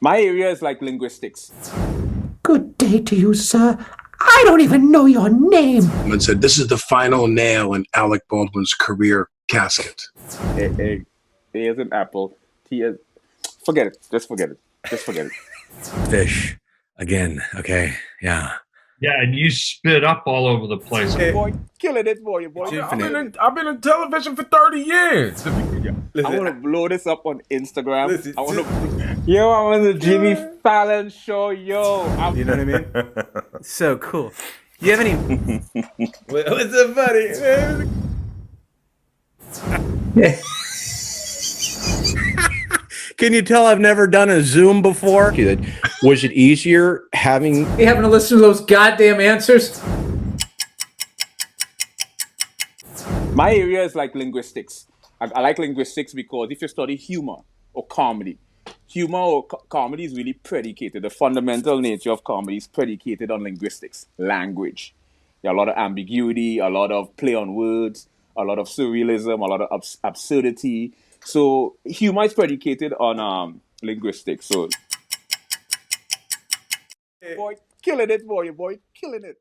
My area is like linguistics. Good day to you, sir. I don't even know your name. And said, this is the final nail in Alec Baldwin's career casket. A is an apple. T is... Forget it. Just forget it. Just forget it. Fish. Again. Okay. Yeah. Yeah, and you spit up all over the place. Boy, killing it, boy. I've been in television for 30 years. I want to blow this up on Instagram. I want to... Yo, I'm on the Jimmy Fallon show, yo. You know what I mean? So cool. You have any... What's so funny? Can you tell I've never done a Zoom before? Was it easier having... You having to listen to those goddamn answers? My area is like linguistics. I like linguistics because if you study humor or comedy, humor or comedy is really predicated. The fundamental nature of comedy is predicated on linguistics, language. There are a lot of ambiguity, a lot of play on words, a lot of surrealism, a lot of absurdity. So humor is predicated on linguistics. So, boy, killing it, boy, killing it.